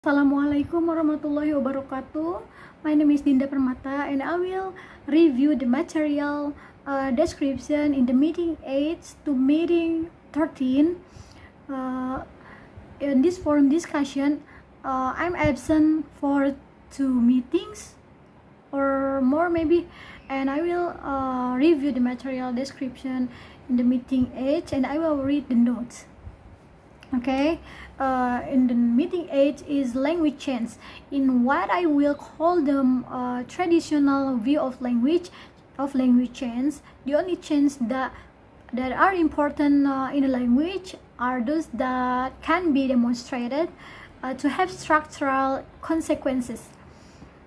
Assalamualaikum warahmatullahi wabarakatuh. My name is Dinda Permata and I will review the material description in the meeting 8 to meeting 13. In this forum discussion, I'm absent for 2 meetings or more maybe, and I will review the material description in the meeting 8 and I will read the notes. Okay, in the meeting 8 is language change. In what I will call the traditional view of language change, the only change that are important in a language are those that can be demonstrated to have structural consequences.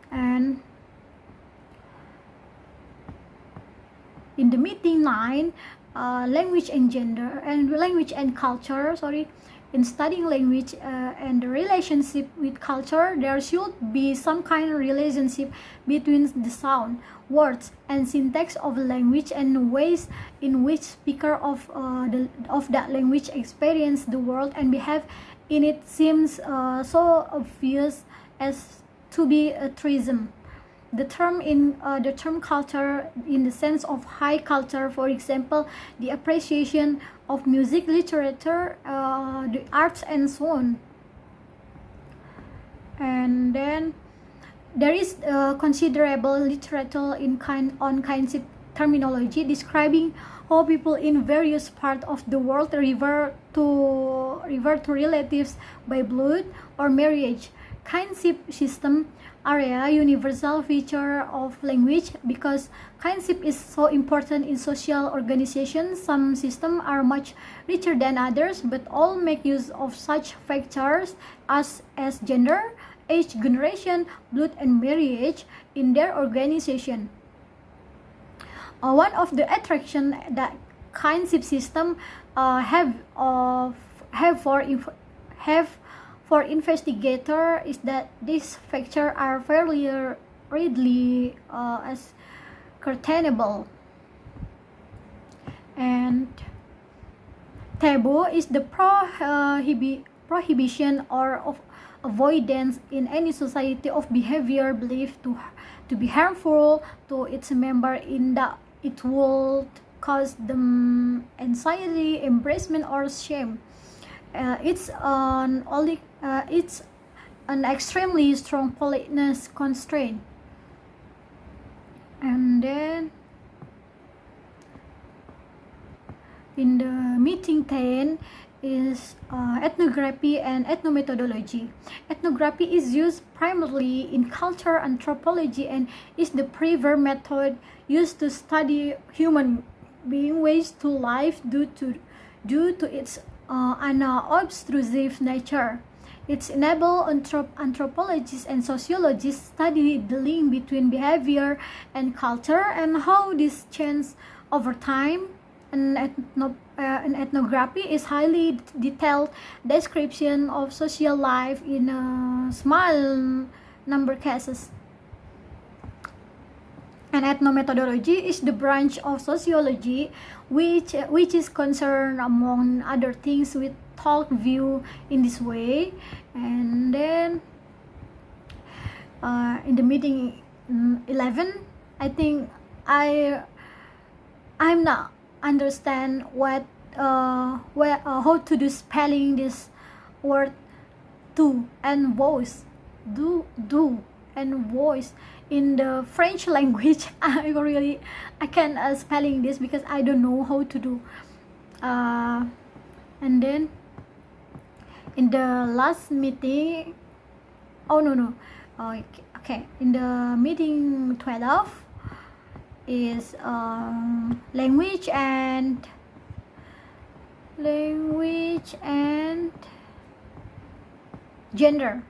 And in the meeting 9, language and gender and language and culture, in studying language and the relationship with culture, there should be some kind of relationship between the sound, words, and syntax of language and ways in which speaker of that language experience the world and behave in it seems so obvious as to be a truism. The term culture in the sense of high culture, for example, the appreciation of music, literature, the arts, and so on. And then there is considerable literature on kinship terminology describing how people in various parts of the world revert to relatives by blood or marriage. Kinship system are a universal feature of language because kinship is so important in social organizations. Some systems are much richer than others, but all make use of such factors as gender, age, generation, blood, and marriage in their organization. One of the attractions that kinship system have for investigator is that these factors are fairly readily ascertainable. And taboo is the prohibition or of avoidance in any society of behavior believed to be harmful to its member in that it would cause them anxiety, embarrassment, or shame. It's an extremely strong politeness constraint. And then in the meeting 10 is ethnography and ethnomethodology. Ethnography is used primarily in culture anthropology and is the preferred method used to study human being ways to life due to its unobtrusive nature. It enables anthropologists and sociologists study the link between behavior and culture and how this changes over time. An ethnography is highly detailed description of social life in a small number of cases. And ethnomethodology is the branch of sociology which is concerned, among other things, with thought view in this way. And then in the meeting 11, I think I'm not understand what how to do spelling this word do and voice, do and voice in the French language. I can't spelling this because I don't know how to do. And then in the last meeting, okay, in the meeting 12 is language and gender.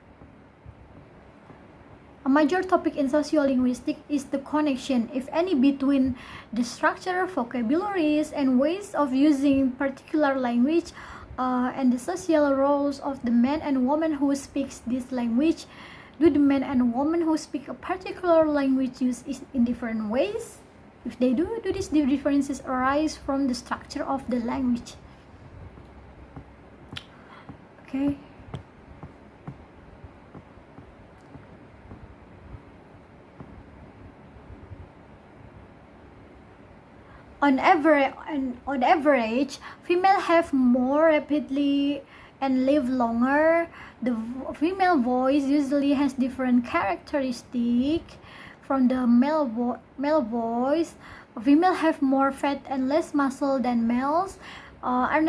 A major topic in sociolinguistics is the connection, if any, between the structure, vocabularies, and ways of using particular language and the social roles of the man and woman who speaks this language. Do the men and women who speak a particular language use it in different ways? If they do these differences arise from the structure of the language? Okay. on average, females have more rapidly and live longer. The female voice usually has different characteristics from the male voice. Females have more fat and less muscle than males. Aren't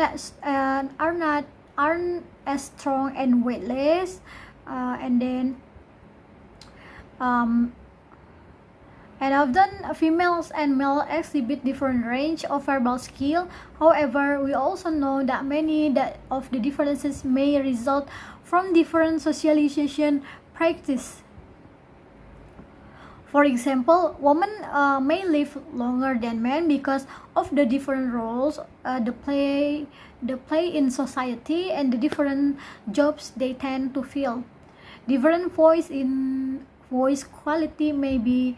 as strong and weightless. And then and often females and males exhibit different range of verbal skill. However, we also know that many of the differences may result from different socialization practice. For example, women may live longer than men because of the different roles they play in society and the different jobs they tend to fill. Different voice quality may be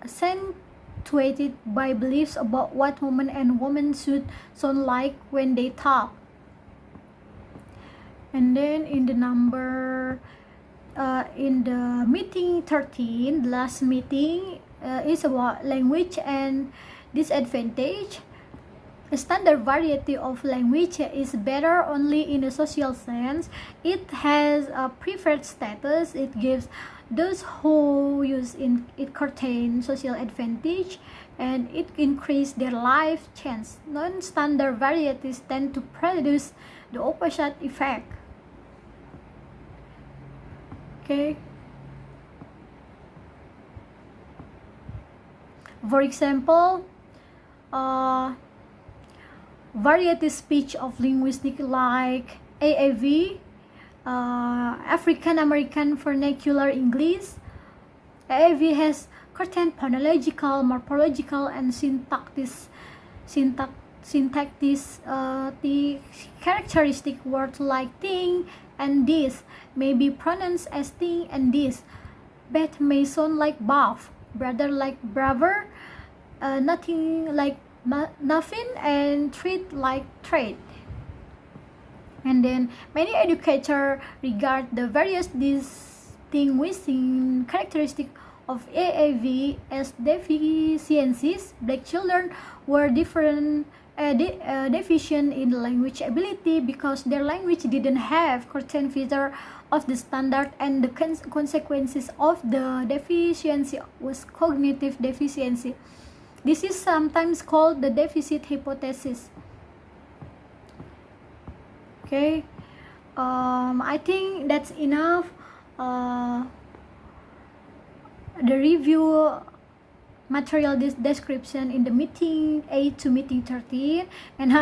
accentuated by beliefs about what women and women should sound like when they talk. And then in the meeting 13, the last meeting is about language and disadvantage. A standard variety of language is better only in a social sense. It has a preferred status. It gives those who use it certain social advantage, and it increases their life chance. Non-standard varieties tend to produce the opposite effect. Okay. For example, variety speech of linguistic like AAV, African American Vernacular English. AAV has certain phonological, morphological, and syntactic characteristic words like thing and this may be pronounced as thing and this. Beth may sound like buff, brother like brother, nothing like nothing, and treat like trade. And then many educators regard the various distinguishing characteristics of AAV as deficiencies. Black children were deficient in language ability because their language didn't have certain feature of the standard, and the consequences of the deficiency was cognitive deficiency. This is sometimes called the deficit hypothesis. Okay, I think that's enough. The review material description in the meeting 8 to meeting 13, and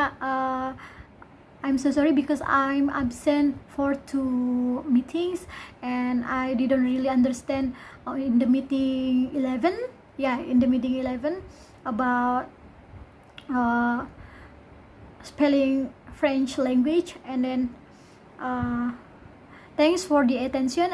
I'm so sorry because I'm absent for 2 meetings and I didn't really understand in the meeting 11. Yeah, in the meeting 11 about spelling French language. And then thanks for the attention.